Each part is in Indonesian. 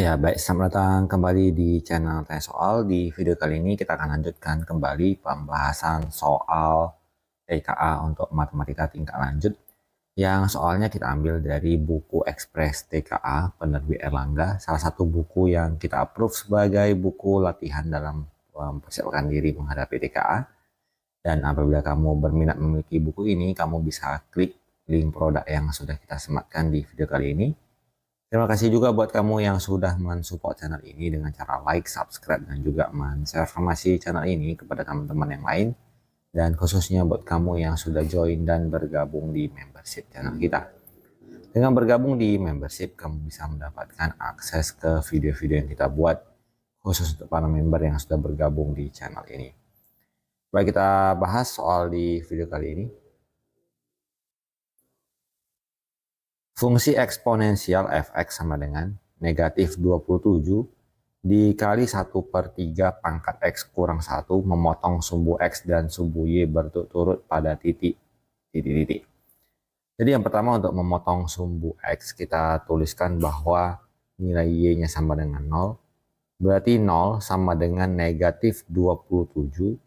Ya, baik. Selamat datang kembali di channel Tanya Soal. Di video kali ini kita akan lanjutkan kembali pembahasan soal TKA untuk matematika tingkat lanjut. Yang soalnya kita ambil dari buku Ekspres TKA penerbit Erlangga, salah satu buku yang kita approve sebagai buku latihan dalam mempersiapkan diri menghadapi TKA. Dan apabila kamu berminat memiliki buku ini, kamu bisa klik link produk yang sudah kita sematkan di video kali ini. Terima kasih juga buat kamu yang sudah mensupport channel ini dengan cara like, subscribe, dan juga men-share informasi channel ini kepada teman-teman yang lain. Dan khususnya buat kamu yang sudah join dan bergabung di membership channel kita. Dengan bergabung di membership, kamu bisa mendapatkan akses ke video-video yang kita buat khusus untuk para member yang sudah bergabung di channel ini. Baik, kita bahas soal di video kali ini. Fungsi eksponensial fx sama dengan negatif 27 dikali 1/3 pangkat x kurang 1 memotong sumbu x dan sumbu y berturut-turut pada titik. Jadi yang pertama, untuk memotong sumbu x, kita tuliskan bahwa nilai y-nya sama dengan 0. Berarti 0 sama dengan negatif 27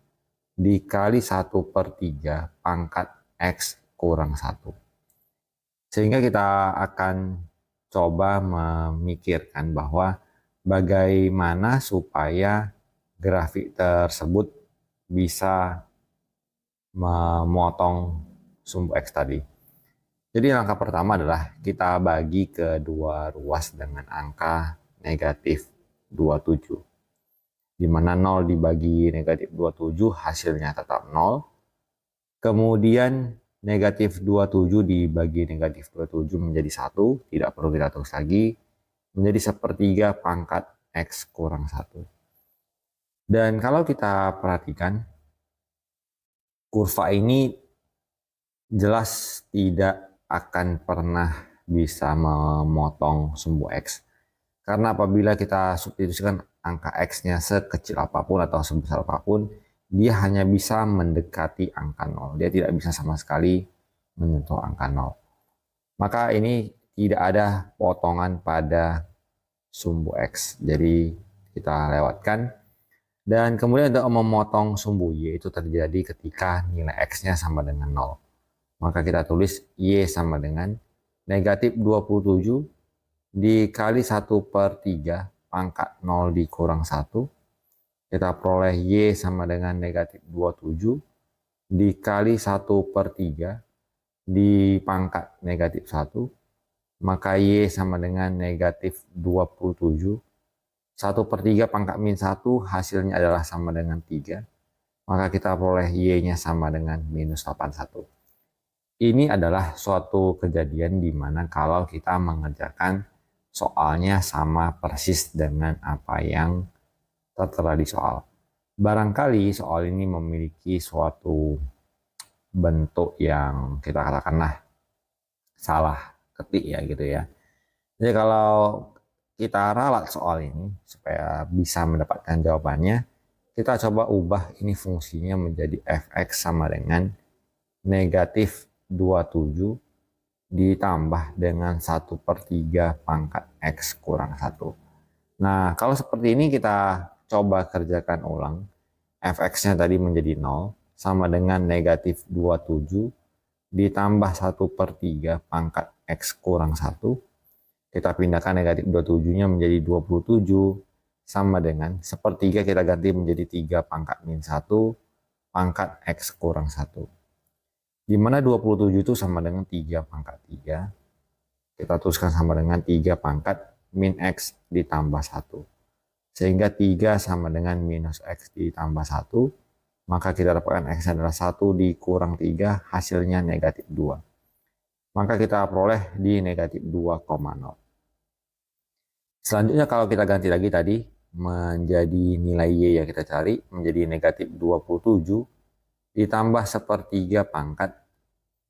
dikali 1/3 pangkat x kurang 1. Sehingga kita akan coba memikirkan bahwa bagaimana supaya grafik tersebut bisa memotong sumbu X tadi. Jadi langkah pertama adalah kita bagi ke dua ruas dengan angka negatif 27. Di mana 0 dibagi negatif 27 hasilnya tetap 0. Kemudian negatif 27 dibagi negatif 27 menjadi 1, tidak perlu kita tulis lagi, menjadi 1/3 pangkat X kurang 1. Dan kalau kita perhatikan, kurva ini jelas tidak akan pernah bisa memotong sumbu X. Karena apabila kita substitusikan angka X-nya sekecil apapun atau sebesar apapun, dia hanya bisa mendekati angka 0. Dia tidak bisa sama sekali menyentuh angka 0. Maka ini tidak ada potongan pada sumbu X. Jadi kita lewatkan. Dan kemudian untuk memotong sumbu Y itu terjadi ketika nilai X-nya sama dengan 0. Maka kita tulis Y sama dengan negatif 27 dikali 1/3 pangkat 0 dikurang 1. Kita peroleh Y sama dengan negatif 27 dikali 1/3 dipangkat negatif 1. Maka Y sama dengan negatif 27. 1/3 pangkat min 1 hasilnya adalah sama dengan 3. Maka kita peroleh Y-nya sama dengan minus 81. Ini adalah suatu kejadian di mana kalau kita mengerjakan soalnya sama persis dengan apa yang tertera di soal. Barangkali soal ini memiliki suatu bentuk yang kita katakanlah salah ketik ya gitu ya. Jadi kalau kita ralat soal ini supaya bisa mendapatkan jawabannya, kita coba ubah ini fungsinya menjadi fx sama dengan negatif 27 ditambah dengan 1/3 pangkat x kurang 1. Nah, kalau seperti ini kita coba kerjakan ulang. Fx-nya tadi menjadi 0 sama dengan negatif 27 ditambah 1/3 pangkat x kurang 1. Kita pindahkan negatif 27-nya menjadi 27 sama dengan 1/3 kita ganti menjadi 3 pangkat min 1 pangkat x kurang 1. Di mana 27 itu sama dengan 3 pangkat 3. Kita tuliskan sama dengan 3 pangkat min x ditambah 1. Sehingga 3 sama dengan minus x ditambah 1. Maka kita dapatkan x adalah 1 dikurang 3, hasilnya negatif 2. Maka kita peroleh di negatif 2,0. Selanjutnya kalau kita ganti lagi tadi menjadi nilai y yang kita cari menjadi negatif 27 ditambah 1/3 pangkat,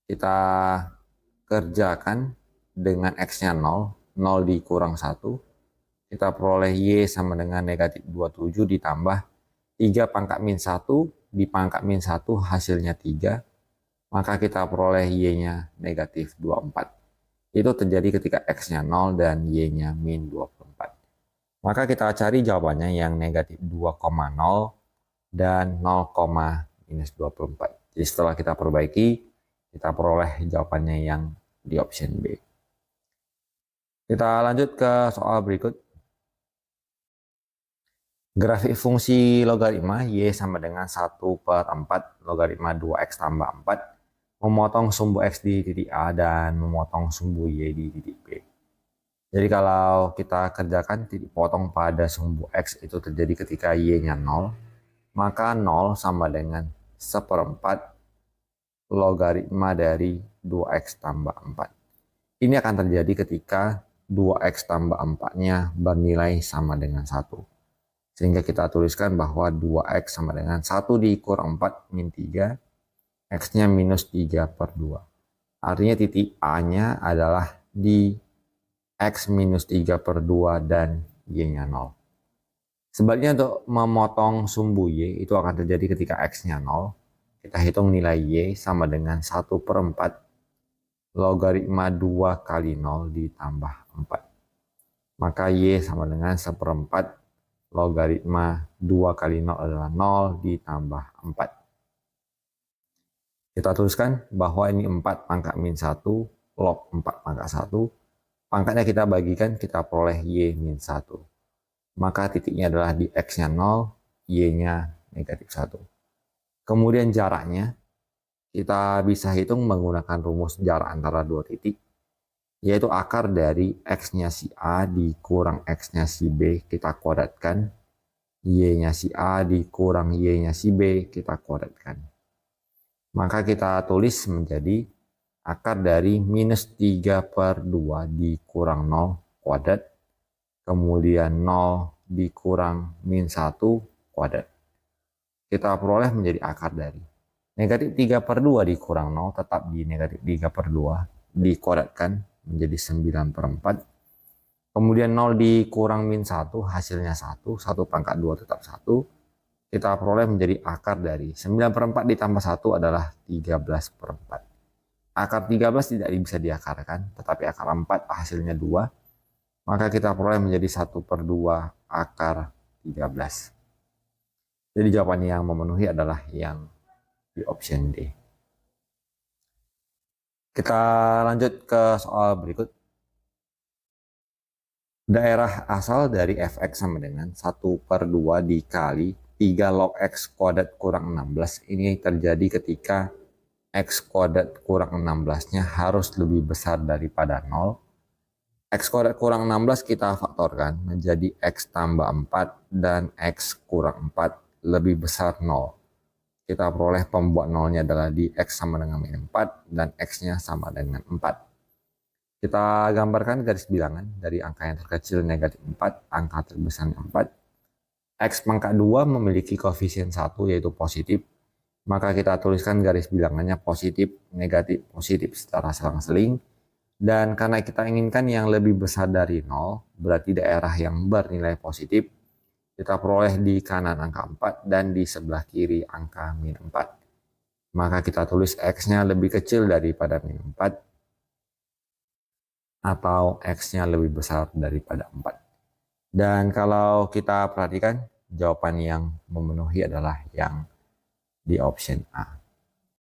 kita kerjakan dengan x-nya 0, 0 dikurang 1. Kita peroleh Y sama dengan negatif 27 ditambah 3 pangkat min 1 dipangkat min 1 hasilnya 3. Maka kita peroleh Y-nya negatif 24. Itu terjadi ketika X-nya 0 dan Y-nya min 24. Maka kita cari jawabannya yang negatif 2,0 dan 0,-24. Jadi setelah kita perbaiki, kita peroleh jawabannya yang di option B. Kita lanjut ke soal berikut. Grafik fungsi logaritma Y sama dengan 1/4 logaritma 2X tambah 4 memotong sumbu X di titik A dan memotong sumbu Y di titik B. Jadi kalau kita kerjakan titik potong pada sumbu X itu terjadi ketika Y-nya 0, maka 0 sama dengan 1/4 logaritma dari 2X tambah 4. Ini akan terjadi ketika 2X tambah 4-nya bernilai sama dengan 1. Sehingga kita tuliskan bahwa 2X sama dengan 1 dikurang 4 min 3, X-nya minus 3/2. Artinya titik A-nya adalah di X minus 3/2 dan Y-nya 0. Sebaliknya untuk memotong sumbu Y itu akan terjadi ketika X-nya 0. Kita hitung nilai Y sama dengan 1/4 logaritma 2 kali 0 ditambah 4. Maka Y sama dengan 1/4 logaritma 2 kali 0 adalah 0 ditambah 4. Kita tuliskan bahwa ini 4 pangkat min 1 log 4 pangkat 1. Pangkatnya kita bagikan, kita peroleh Y min 1. Maka titiknya adalah di X-nya 0, Y-nya negatif 1. Kemudian jaraknya, kita bisa hitung menggunakan rumus jarak antara dua titik, yaitu akar dari X-nya si A dikurang X-nya si B, kita kuadratkan. Y-nya si A dikurang Y-nya si B, kita kuadratkan. Maka kita tulis menjadi akar dari minus 3/2 dikurang 0 kuadrat, kemudian 0 dikurang min 1 kuadrat. Kita peroleh menjadi akar dari negatif 3/2 dikurang 0 tetap di negatif 3/2 dikuadratkan menjadi 9/4. Kemudian 0 dikurang min 1 hasilnya 1, 1 pangkat 2 tetap 1. Kita peroleh menjadi akar dari 9/4 ditambah 1 adalah 13/4. Akar 13 tidak bisa diakarkan, tetapi akar 4 hasilnya 2. Maka kita peroleh menjadi 1/2 akar 13. Jadi jawaban yang memenuhi adalah yang di option D. Kita lanjut ke soal berikut. Daerah asal dari fx sama dengan 1/2 dikali 3 log x kuadrat kurang 16. Ini terjadi ketika X kuadrat kurang 16-nya harus lebih besar daripada 0. X kuadrat kurang 16 kita faktorkan menjadi X tambah 4 dan X kurang 4 lebih besar 0. Kita peroleh pembuat 0-nya adalah di X sama dengan min 4 dan X-nya sama dengan 4. Kita gambarkan garis bilangan dari angka yang terkecil negatif 4, angka terbesarnya 4. X pangkat 2 memiliki koefisien 1 yaitu positif. Maka kita tuliskan garis bilangannya positif, negatif, positif secara selang-seling. Dan karena kita inginkan yang lebih besar dari 0, berarti daerah yang bernilai positif, kita peroleh di kanan angka 4 dan di sebelah kiri angka min 4. Maka kita tulis X-nya lebih kecil daripada min 4 atau X-nya lebih besar daripada 4. Dan kalau kita perhatikan, jawaban yang memenuhi adalah yang di option A.